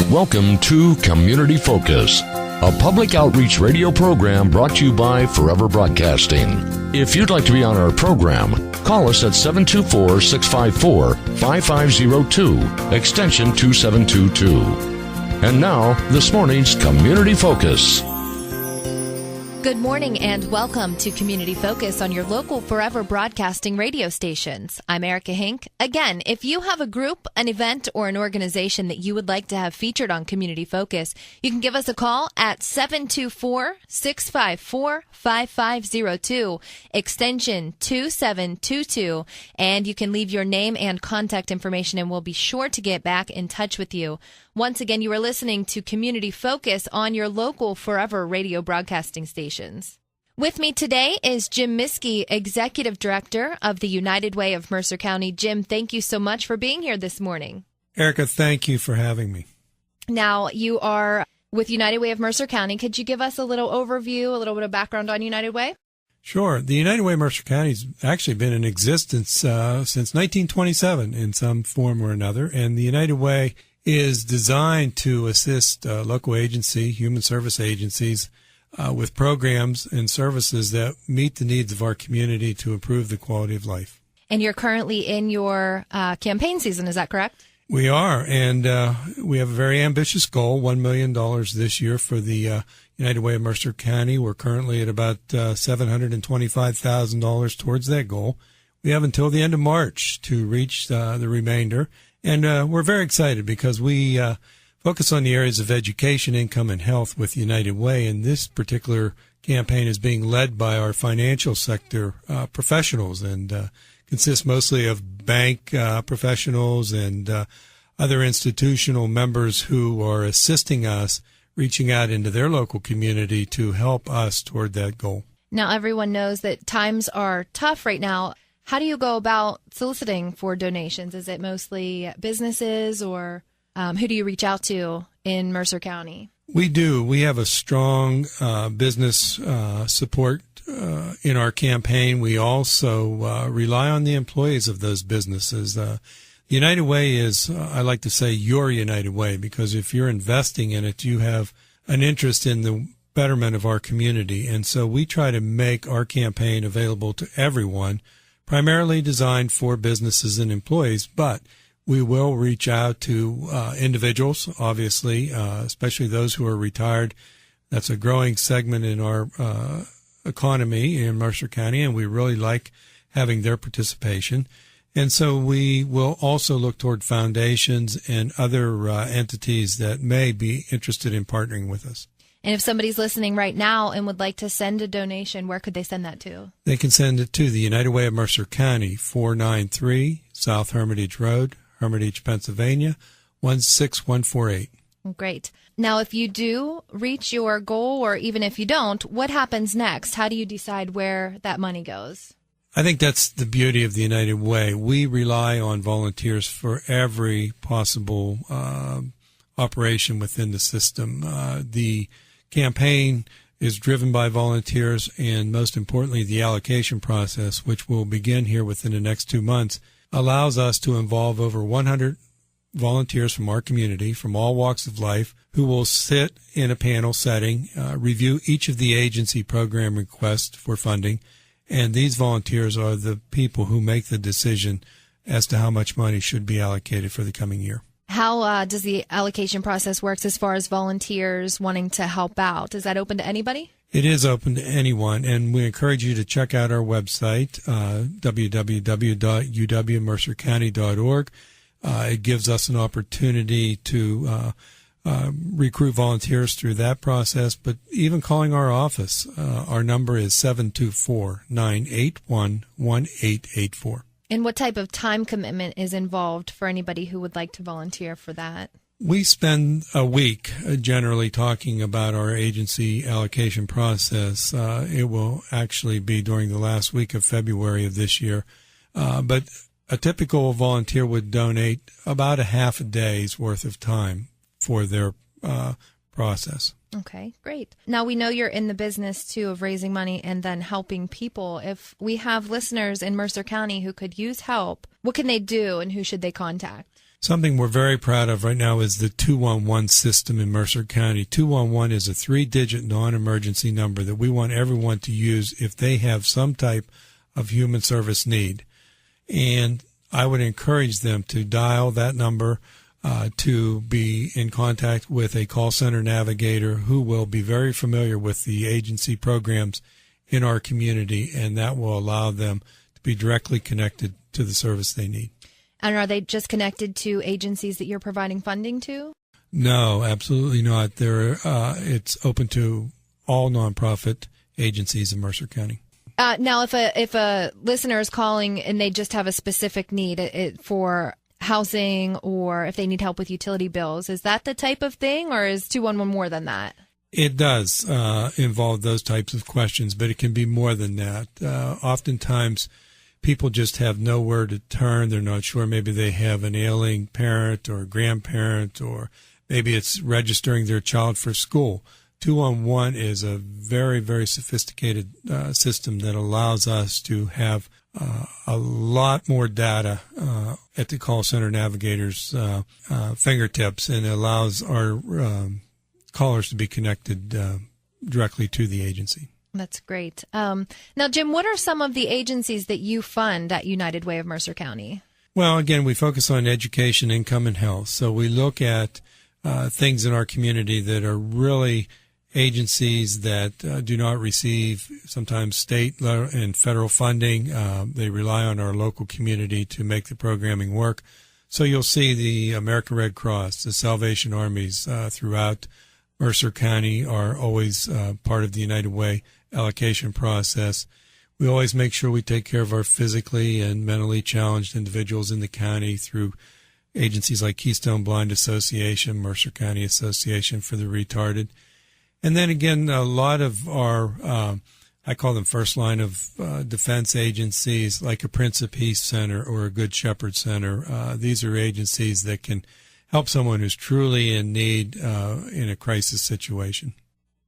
Welcome to Community Focus, a public outreach radio program brought to you by Forever Broadcasting. If you'd like to be on our program, call us at 724-654-5502, extension 2722. And now, this morning's Community Focus. Good morning and welcome to Community Focus on your local Forever Broadcasting radio stations. I'm Erika Hink. Again, if you have a group, an event, or an organization that you would like to have featured on Community Focus, you can give us a call at 724-654-5502, extension 2722, and you can leave your name and contact information and we'll be sure to get back in touch with you. Once again, you are listening to Community Focus on your local Forever radio broadcasting stations. With me today is Jim Micsky, Executive Director of the United Way of Mercer County. Jim, thank you so much for being here this morning. Erika, thank you for having me. Now, you are with United Way of Mercer County. Could you give us a little overview, a little bit of background on United Way? Sure. The United Way of Mercer County has actually been in existence since 1927 in some form or another, and the United Way is designed to assist local human service agencies with programs and services that meet the needs of our community to improve the quality of life. And you're currently in your campaign season, is that correct? We are, and we have a very ambitious goal, $1 million this year for the United Way of Mercer County. We're currently at about $725,000 towards that goal. We have until the end of March to reach the remainder. And we're very excited because we focus on the areas of education, income, and health with United Way. And this particular campaign is being led by our financial sector professionals and consists mostly of bank professionals and other institutional members who are assisting us reaching out into their local community to help us toward that goal. Now, everyone knows that times are tough right now. How do you go about soliciting for donations? Is it mostly businesses or who do you reach out to in Mercer County? We do. We have a strong business support in our campaign. We also rely on the employees of those businesses. United Way is, I like to say, your United Way, because if you're investing in it, you have an interest in the betterment of our community. And so we try to make our campaign available to everyone, primarily designed for businesses and employees, but we will reach out to individuals, obviously, especially those who are retired. That's a growing segment in our economy in Mercer County, and we really like having their participation. And so we will also look toward foundations and other entities that may be interested in partnering with us. And if somebody's listening right now and would like to send a donation, where could they send that to? They can send it to the United Way of Mercer County, 493 South Hermitage Road, Hermitage, Pennsylvania, 16148. Great. Now, if you do reach your goal, or even if you don't, what happens next? How do you decide where that money goes? I think that's the beauty of the United Way. We rely on volunteers for every possible operation within the system. The campaign is driven by volunteers, and most importantly, the allocation process, which will begin here within the next 2 months, allows us to involve over 100 volunteers from our community, from all walks of life, who will sit in a panel setting, review each of the agency program requests for funding, and these volunteers are the people who make the decision as to how much money should be allocated for the coming year. How does the allocation process work as far as volunteers wanting to help out? Is that open to anybody? It is open to anyone, and we encourage you to check out our website, www.uwmercercounty.org. It gives us an opportunity to recruit volunteers through that process, but even calling our office, our number is 724-981-1884. And what type of time commitment is involved for anybody who would like to volunteer for that? We spend a week generally talking about our agency allocation process. It will actually be during the last week of February of this year. But a typical volunteer would donate about a half a day's worth of time for their process. Okay, great. Now we know you're in the business, too, of raising money and then helping people. If we have listeners in Mercer County who could use help, what can they do and who should they contact? Something we're very proud of right now is the 211 system in Mercer County. 211 is a 3-digit non-emergency number that we want everyone to use if they have some type of human service need. And I would encourage them to dial that number to be in contact with a call center navigator who will be very familiar with the agency programs in our community, and that will allow them to be directly connected to the service they need. And are they just connected to agencies that you're providing funding to? No, absolutely not. It's open to all nonprofit agencies in Mercer County. Now, if a listener is calling and they just have a specific need for housing, or if they need help with utility bills, is that the type of thing, or is 211 more than that? It does involve those types of questions, but it can be more than that. Oftentimes, people just have nowhere to turn. They're not sure. Maybe they have an ailing parent or grandparent, or maybe it's registering their child for school. 211 is a very, very sophisticated system that allows us to have a lot more data at the call center navigator's fingertips, and it allows our callers to be connected directly to the agency. That's great. Now, Jim, what are some of the agencies that you fund at United Way of Mercer County? Well, again, we focus on education, income, and health. So we look at things in our community that are really agencies that do not receive sometimes state and federal funding. They rely on our local community to make the programming work. So you'll see the American Red Cross, the Salvation Armies throughout Mercer County are always part of the United Way allocation process. We always make sure we take care of our physically and mentally challenged individuals in the county through agencies like Keystone Blind Association, Mercer County Association for the Retarded. And then again, a lot of our, I call them first line of defense agencies like a Prince of Peace Center or a Good Shepherd Center. These are agencies that can help someone who's truly in need in a crisis situation.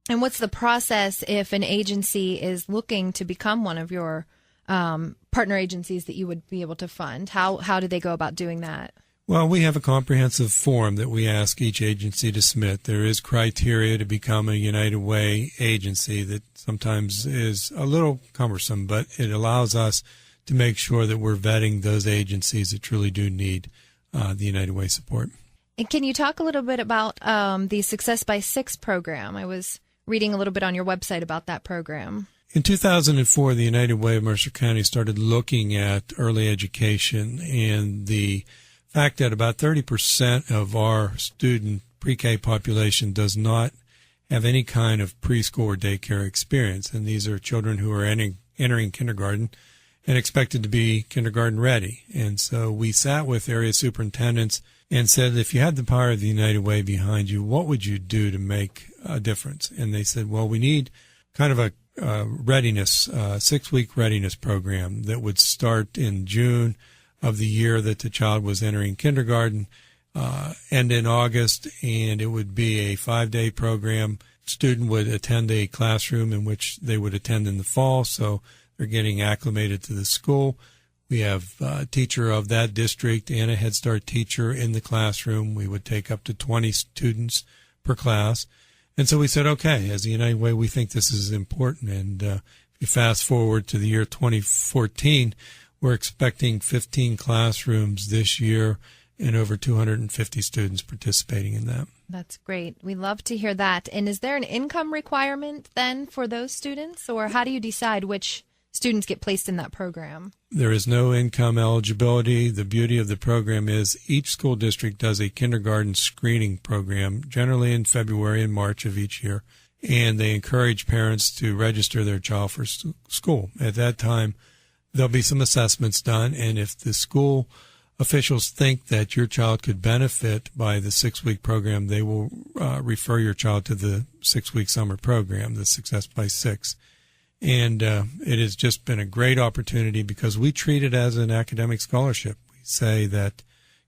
And what's the process if an agency is looking to become one of your partner agencies that you would be able to fund? How do they go about doing that? Well, we have a comprehensive form that we ask each agency to submit. There is criteria to become a United Way agency that sometimes is a little cumbersome, but it allows us to make sure that we're vetting those agencies that truly do need the United Way support. And can you talk a little bit about the Success by 6 program? I was reading a little bit on your website about that program. In 2004, the United Way of Mercer County started looking at early education, and the fact that about 30% of our student pre-K population does not have any kind of preschool or daycare experience. And these are children who are entering kindergarten and expected to be kindergarten ready. And so we sat with area superintendents and said, if you had the power of the United Way behind you, what would you do to make a difference? And they said, well, we need kind of a readiness, 6-week readiness program that would start in June of the year that the child was entering kindergarten, end in August, and it would be a 5-day program. Student would attend a classroom in which they would attend in the fall, so they're getting acclimated to the school. We have a teacher of that district and a Head Start teacher in the classroom. We would take up to 20 students per class. And so we said, okay, as the United Way, we think this is important. And if you fast forward to the year 2014, we're expecting 15 classrooms this year and over 250 students participating in that. That's great. We love to hear that. And is there an income requirement then for those students, or how do you decide which students get placed in that program? There is no income eligibility. The beauty of the program is each school district does a kindergarten screening program, generally in February and March of each year, and they encourage parents to register their child for school. At that time, there'll be some assessments done, and if the school officials think that your child could benefit by the 6-week program, they will refer your child to the 6-week summer program, the Success by 6. And it has just been a great opportunity because we treat it as an academic scholarship. We say that,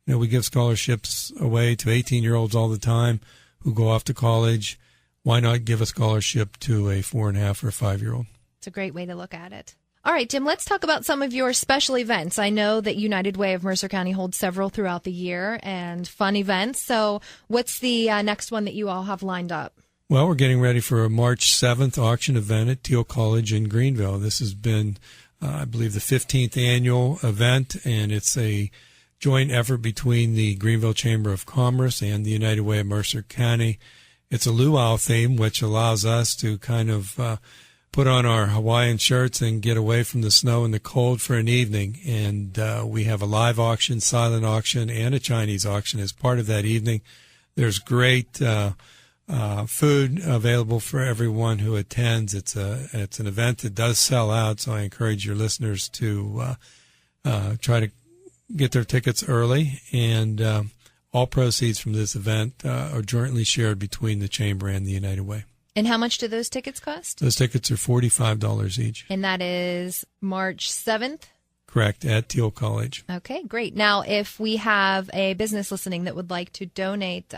we give scholarships away to 18-year-olds all the time who go off to college. why not give a scholarship to a 4.5 or 5-year-old? It's a great way to look at it. All right, Jim, let's talk about some of your special events. I know that United Way of Mercer County holds several throughout the year and fun events. So what's the next one that you all have lined up? Well, we're getting ready for a March 7th auction event at Teal College in Greenville. This has been, I believe, the 15th annual event, and it's a joint effort between the Greenville Chamber of Commerce and the United Way of Mercer County. It's a luau theme, which allows us to kind of put on our Hawaiian shirts and get away from the snow and the cold for an evening. And we have a live auction, silent auction, and a Chinese auction as part of that evening. There's great food available for everyone who attends. It's an event that does sell out, so I encourage your listeners to try to get their tickets early. And all proceeds from this event are jointly shared between the Chamber and the United Way. And how much do those tickets cost? Those tickets are $45 each. And that is March 7th? Correct, at Teal College. Okay, great. Now, if we have a business listening that would like to donate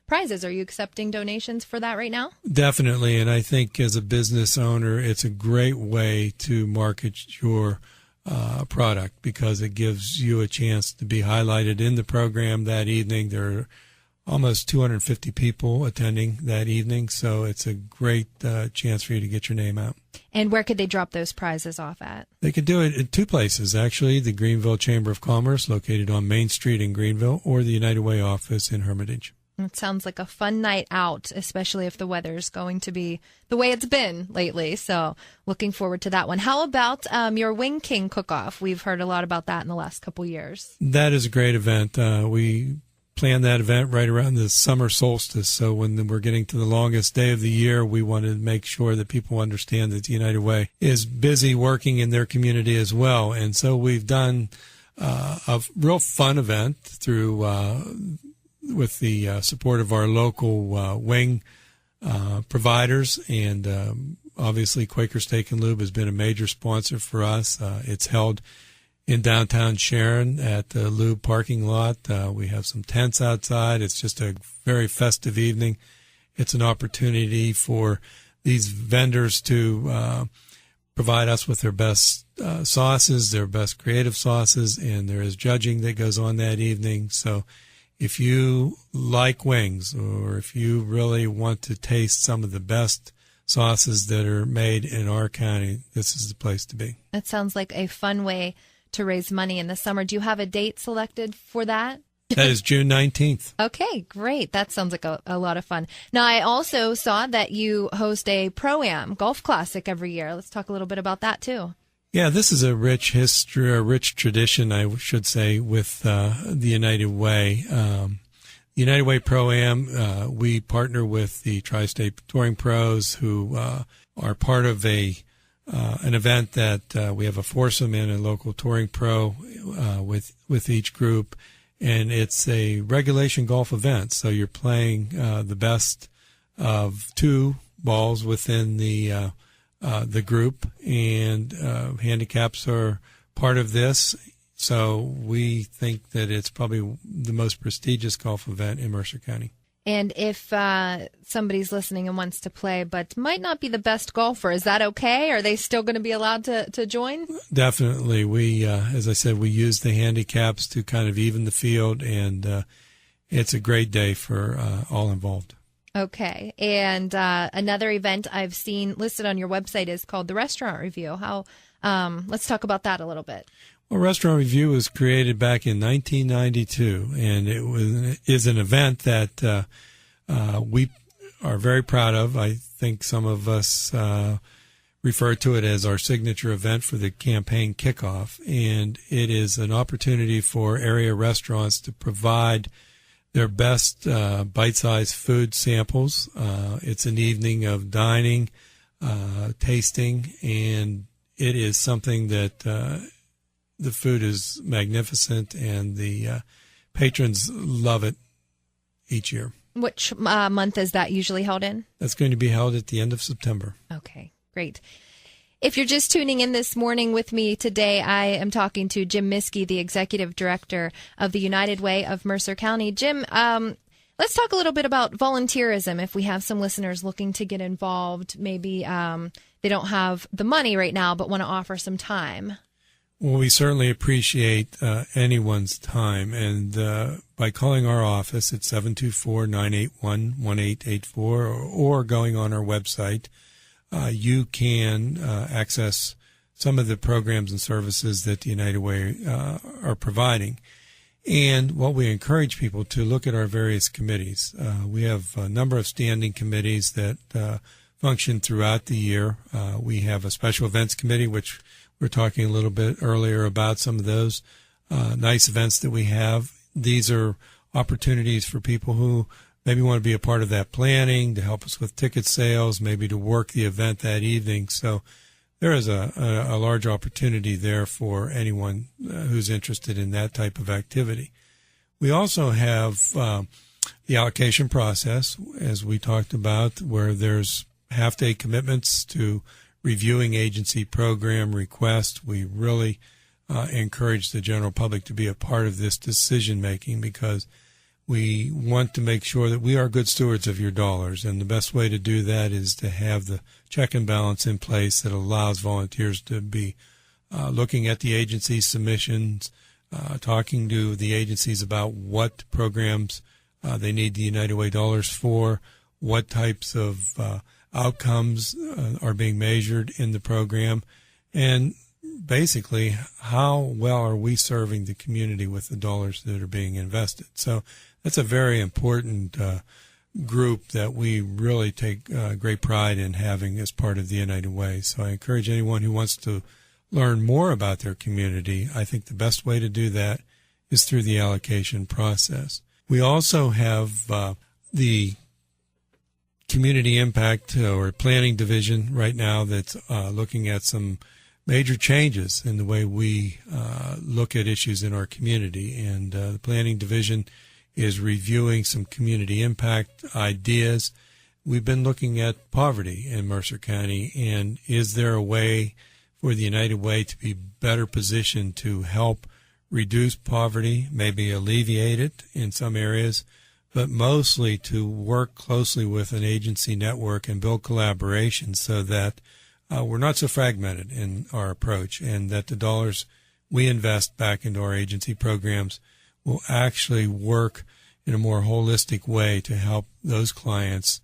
prizes, are you accepting donations for that right now? Definitely, and I think as a business owner, it's a great way to market your product because it gives you a chance to be highlighted in the program that evening. There are almost 250 people attending that evening, so it's a great chance for you to get your name out. And where could they drop those prizes off at? They could do it in two places, actually, the Greenville Chamber of Commerce, located on Main Street in Greenville, or the United Way office in Hermitage. It sounds like a fun night out, especially if the weather's going to be the way it's been lately. So looking forward to that one. How about your Wing King cook-off? We've heard a lot about that in the last couple years. That is a great event. We planned that event right around the summer solstice. So when we're getting to the longest day of the year, we wanted to make sure that people understand that the United Way is busy working in their community as well. And so we've done a real fun event through with the support of our local wing providers, and obviously Quaker Steak and Lube has been a major sponsor for us. It's held in downtown Sharon at the Lube parking lot. We have some tents outside. It's just a very festive evening. It's an opportunity for these vendors to provide us with their best sauces, their best creative sauces, and there is judging that goes on that evening. So if you like wings, or if you really want to taste some of the best sauces that are made in our county, this is the place to be. That sounds like a fun way to raise money in the summer. Do you have a date selected for that? That is June 19th. Okay, great. That sounds like a lot of fun. Now, I also saw that you host a Pro-Am Golf Classic every year. Let's talk a little bit about that, too. Yeah, this is a rich history, a rich tradition, I should say, with the United Way. United Way Pro-Am, we partner with the Tri-State Touring Pros, who are part of an event that we have a foursome in, a local touring pro with each group, and it's a regulation golf event. So you're playing the best of two balls within the group, and handicaps are part of this. So we think that it's probably the most prestigious golf event in Mercer County. And if somebody's listening and wants to play but might not be the best golfer, is that okay? Are they still going to be allowed to join? Definitely. We, as I said, we use the handicaps to kind of even the field, and it's a great day for all involved. Okay. And another event I've seen listed on your website is called the Restaurant Review. Let's talk about that a little bit. Well, Restaurant Review was created back in 1992, and it is an event that we are very proud of. I think some of us refer to it as our signature event for the campaign kickoff, and it is an opportunity for area restaurants to provide their best bite-sized food samples. It's an evening of dining, tasting, and it is something that the food is magnificent, and the patrons love it each year. Which month is that usually held in? That's going to be held at the end of September. Okay, great. If you're just tuning in this morning with me today, I am talking to Jim Micsky, the Executive Director of the United Way of Mercer County. Jim, Let's talk a little bit about volunteerism. If we have some listeners looking to get involved, maybe they don't have the money right now but want to offer some time. Well, we certainly appreciate anyone's time, and by calling our office at 724-981-1884 or going on our website, you can access some of the programs and services that the United Way are providing. And what we encourage people to look at our various committees. We have a number of standing committees that function throughout the year. We have a special events committee, which we're talking a little bit earlier about some of those nice events that we have. These are opportunities for people who maybe want to be a part of that planning, to help us with ticket sales, maybe to work the event that evening. So there is a large opportunity there for anyone who's interested in that type of activity. We also have the allocation process, as we talked about, where there's half-day commitments to reviewing agency program requests. We really encourage the general public to be a part of this decision-making because we want to make sure that we are good stewards of your dollars, and the best way to do that is to have the check and balance in place that allows volunteers to be looking at the agency's submissions, talking to the agencies about what programs they need the United Way dollars for, what types of outcomes are being measured in the program, and basically how well are we serving the community with the dollars that are being invested. So that's a very important group that we really take great pride in having as part of the United Way. So I encourage anyone who wants to learn more about their community. I think the best way to do that is through the allocation process. We also have the Community Impact or Planning Division right now that's looking at some major changes in the way we look at issues in our community. And the Planning Division is reviewing some community impact ideas. We've been looking at poverty in Mercer County, and is there a way for the United Way to be better positioned to help reduce poverty, maybe alleviate it in some areas, but mostly to work closely with an agency network and build collaboration so that we're not so fragmented in our approach, and that the dollars we invest back into our agency programs will actually work in a more holistic way to help those clients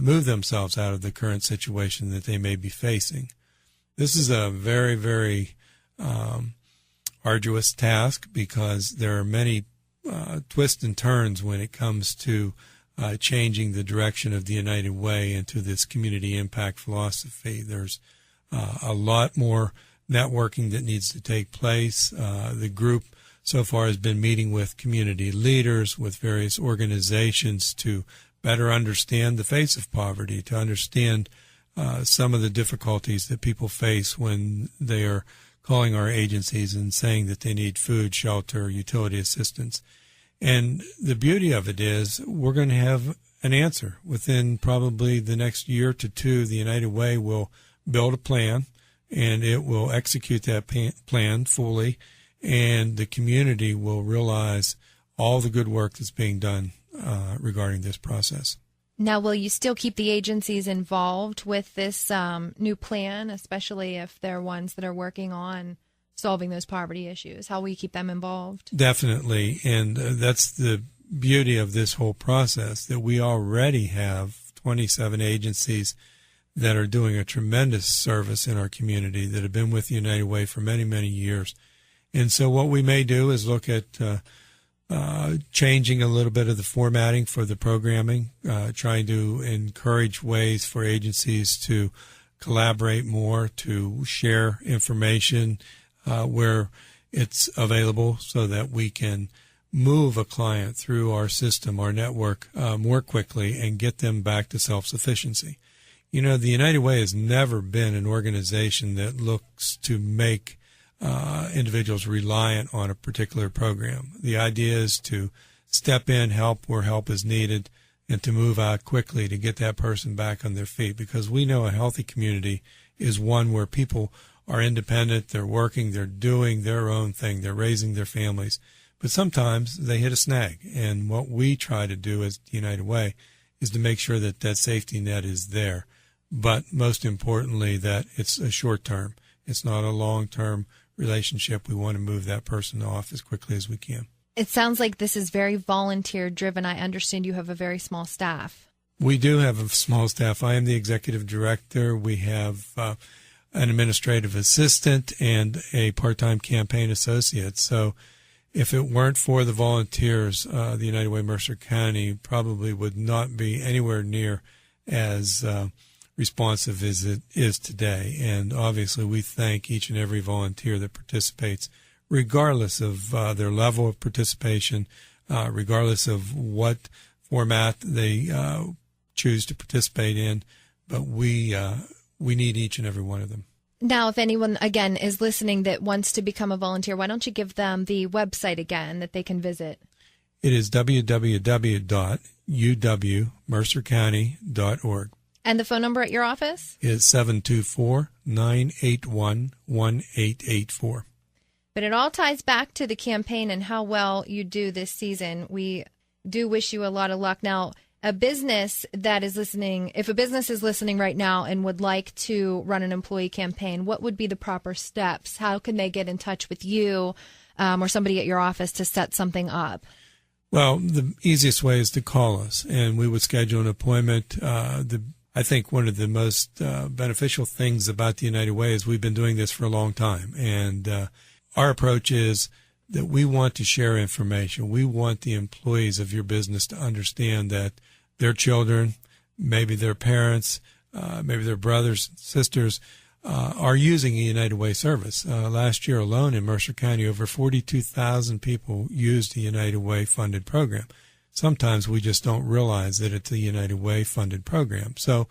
move themselves out of the current situation that they may be facing. This is a very, very arduous task because there are many twists and turns when it comes to changing the direction of the United Way into this community impact philosophy. There's a lot more networking that needs to take place. The group so far has been meeting with community leaders, with various organizations to better understand the face of poverty, to understand some of the difficulties that people face when they are calling our agencies and saying that they need food, shelter, utility assistance. And the beauty of it is we're going to have an answer. Within probably the next year to two, the United Way will build a plan, and it will execute that plan fully, and the community will realize all the good work that's being done regarding this process. Now, will you still keep the agencies involved with this new plan, especially if they're ones that are working on solving those poverty issues? How will you keep them involved? Definitely, and that's the beauty of this whole process, that we already have 27 agencies that are doing a tremendous service in our community that have been with the United Way for many, many years. And so what we may do is look at changing a little bit of the formatting for the programming, trying to encourage ways for agencies to collaborate more, to share information where it's available so that we can move a client through our system, our network, more quickly and get them back to self-sufficiency. You know, the United Way has never been an organization that looks to make individuals reliant on a particular program. The idea is to step in, help where help is needed, and to move out quickly to get that person back on their feet, because we know a healthy community is one where people are independent, they're working, they're doing their own thing, they're raising their families, But sometimes they hit a snag. And what we try to do as United Way is to make sure that that safety net is there. But most importantly, that it's a short term. It's not a long-term relationship. We want to move that person off as quickly as we can. It sounds like this is very volunteer-driven. I understand you have a very small staff. We do have a small staff. I am the executive director. We have an administrative assistant and a part-time campaign associate. So if it weren't for the volunteers, the United Way Mercer County probably would not be anywhere near as responsive as it is today. And obviously we thank each and every volunteer that participates, regardless of their level of participation, regardless of what format they choose to participate in. But we need each and every one of them. Now, if anyone, again, is listening that wants to become a volunteer, why don't you give them the website again that they can visit? It is www.uwmercercounty.org. And the phone number at your office? Is 724-981-1884. But it all ties back to the campaign and how well you do this season. We do wish you a lot of luck. Now, a business that is listening, if a business is listening right now and would like to run an employee campaign, what would be the proper steps? How can they get in touch with you or somebody at your office to set something up? Well, the easiest way is to call us, and we would schedule an appointment. I think one of the most beneficial things about the United Way is we've been doing this for a long time, and our approach is that we want to share information. We want the employees of your business to understand that their children, maybe their parents, maybe their brothers, sisters, are using a United Way service. Last year alone in Mercer County, over 42,000 people used the United Way funded program. Sometimes we just don't realize that it's a United Way funded program. So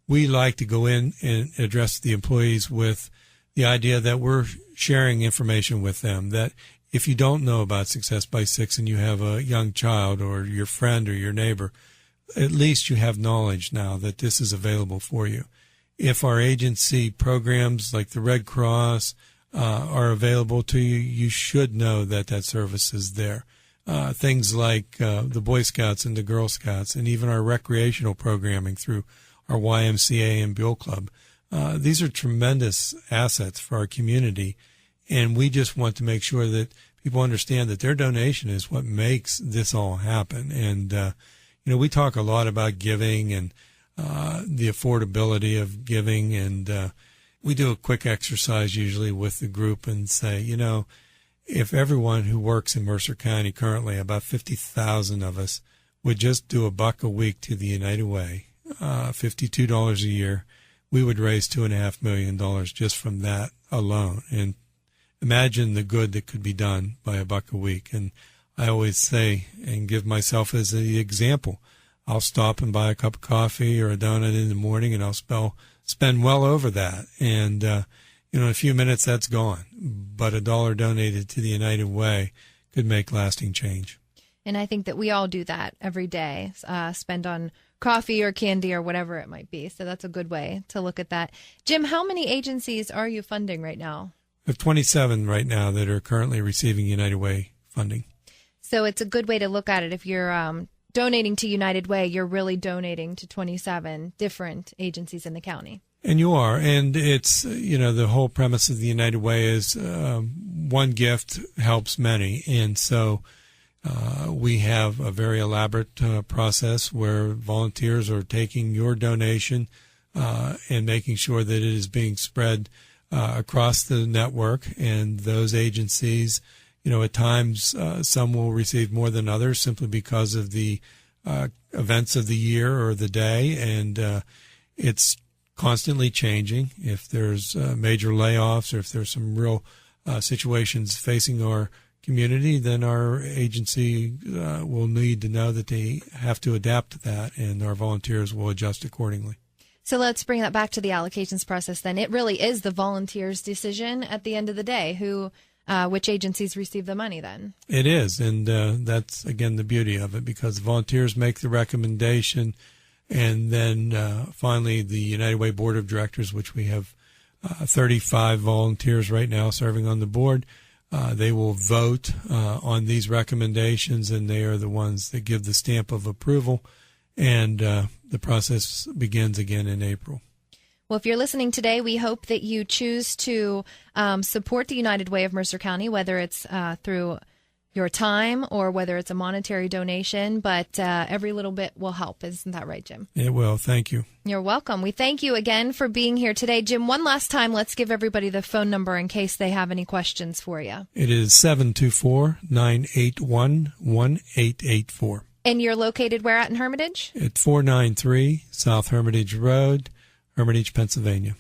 we like to go in and address the employees with the idea that we're sharing information with them, that if you don't know about Success by Six and you have a young child or your friend or your neighbor, at least you have knowledge now that this is available for you. If our agency programs like the Red Cross are available to you, you should know that that service is there. Things like the Boy Scouts and the Girl Scouts, and even our recreational programming through our YMCA and Buell Club. These are tremendous assets for our community, and we just want to make sure that people understand that their donation is what makes this all happen. And, we talk a lot about giving and the affordability of giving, and we do a quick exercise usually with the group and say, if everyone who works in Mercer County currently, about 50,000 of us, would just do $1 a week to the United Way, $52 a year, we would raise $2.5 million just from that alone. And imagine the good that could be done by $1 a week. And I always say and give myself as an example, I'll stop and buy a cup of coffee or a donut in the morning, and I'll spend well over that. And, in a few minutes, that's gone. But $1 donated to the United Way could make lasting change. And I think that we all do that every day, spend on coffee or candy or whatever it might be. So that's a good way to look at that. Jim, how many agencies are you funding right now? We have 27 right now that are currently receiving United Way funding. So it's a good way to look at it. If you're donating to United Way, you're really donating to 27 different agencies in the county. And you are. And it's, the whole premise of the United Way is one gift helps many. And so we have a very elaborate process where volunteers are taking your donation and making sure that it is being spread across the network. And those agencies, at times some will receive more than others simply because of the events of the year or the day. And it's constantly changing. If there's major layoffs or if there's some real situations facing our community, then our agency will need to know that they have to adapt to that, and our volunteers will adjust accordingly. So let's bring that back to the allocations process then. It really is the volunteers' decision at the end of the day which agencies receive the money then. It is, and that's, again, the beauty of it, because volunteers make the recommendation. And then finally, the United Way Board of Directors, which we have 35 volunteers right now serving on the board, They will vote on these recommendations, and they are the ones that give the stamp of approval, and the process begins again in April. Well, if you're listening today, we hope that you choose to support the United Way of Mercer County, whether it's through your time or whether it's a monetary donation, but every little bit will help. Isn't that right, Jim? It will. Thank you. You're welcome. We thank you again for being here today. Jim, one last time, let's give everybody the phone number in case they have any questions for you. It is 724-981-1884. And you're located where at in Hermitage? At 493 South Hermitage Road, Hermitage, Pennsylvania.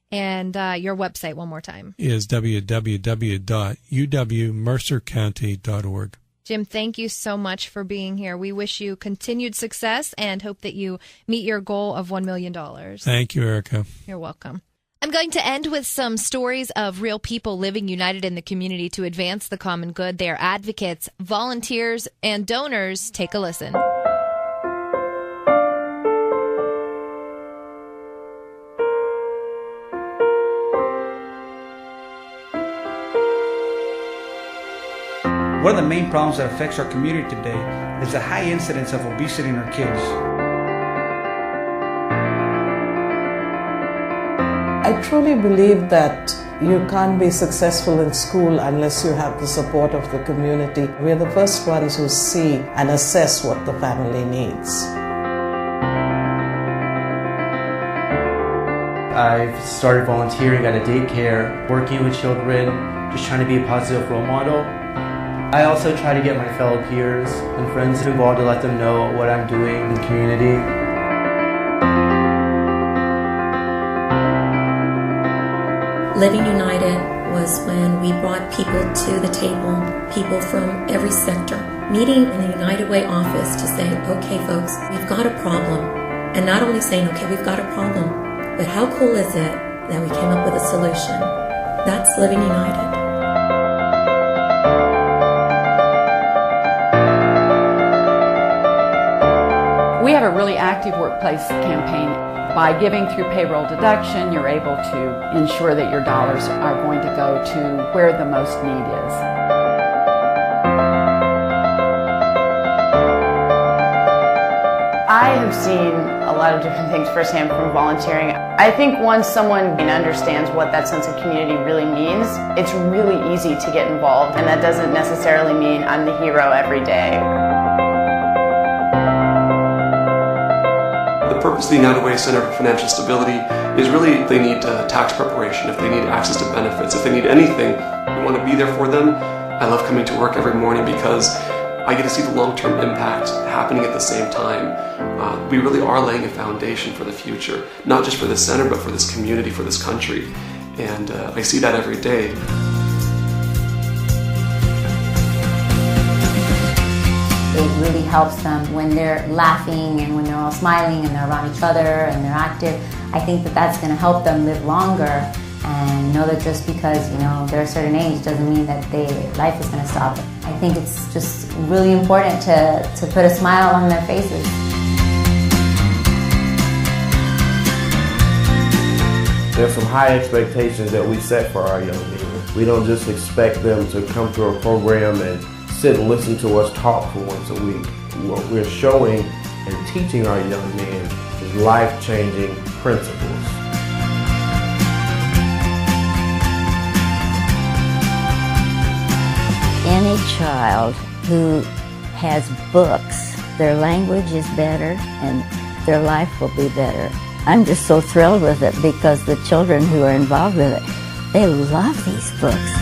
And your website one more time. Is www.uwmercercounty.org. Jim, thank you so much for being here. We wish you continued success and hope that you meet your goal of $1 million. Thank you, Erika. You're welcome. I'm going to end with some stories of real people living united in the community to advance the common good. They are advocates, volunteers, and donors. Take a listen. One of the main problems that affects our community today is the high incidence of obesity in our kids. I truly believe that you can't be successful in school unless you have the support of the community. We're the first ones who see and assess what the family needs. I've started volunteering at a daycare, working with children, just trying to be a positive role model. I also try to get my fellow peers and friends involved to let them know what I'm doing in the community. Living United was when we brought people to the table, people from every sector, meeting in the United Way office to say, okay folks, we've got a problem. And not only saying, okay, we've got a problem, but how cool is it that we came up with a solution? That's Living United. We have a really active workplace campaign. By giving through payroll deduction, you're able to ensure that your dollars are going to go to where the most need is. I have seen a lot of different things firsthand from volunteering. I think once someone understands what that sense of community really means, it's really easy to get involved, and that doesn't necessarily mean I'm the hero every day. The purpose of the United Way Center for Financial Stability is really if they need tax preparation, if they need access to benefits, if they need anything, we want to be there for them. I love coming to work every morning because I get to see the long-term impact happening at the same time. We really are laying a foundation for the future, not just for the center, but for this community, for this country. And I see that every day. It really helps them when they're laughing and when they're all smiling and they're around each other and they're active. I think that that's going to help them live longer and know that just because, they're a certain age doesn't mean that life is going to stop. I think it's just really important to put a smile on their faces. There's some high expectations that we set for our young men. We don't just expect them to come through a program and sit and listen to us talk for once a week. What we're showing and teaching our young men is life-changing principles. Any child who has books, their language is better and their life will be better. I'm just so thrilled with it because the children who are involved with it, they love these books.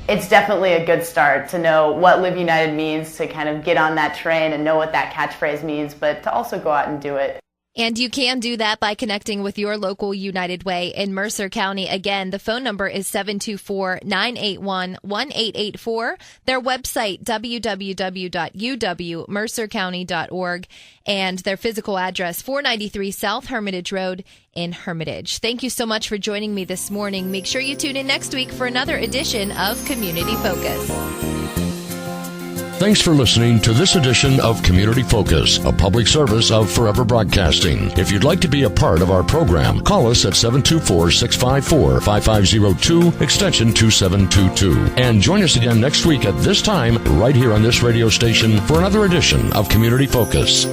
It's definitely a good start to know what Live United means, to kind of get on that train and know what that catchphrase means, but to also go out and do it. And you can do that by connecting with your local United Way in Mercer County. Again, the phone number is 724-981-1884. Their website, www.uwmercercounty.org, and their physical address, 493 South Hermitage Road in Hermitage. Thank you so much for joining me this morning. Make sure you tune in next week for another edition of Community Focus. Thanks for listening to this edition of Community Focus, a public service of Forever Broadcasting. If you'd like to be a part of our program, call us at 724-654-5502, extension 2722. And join us again next week at this time, right here on this radio station, for another edition of Community Focus.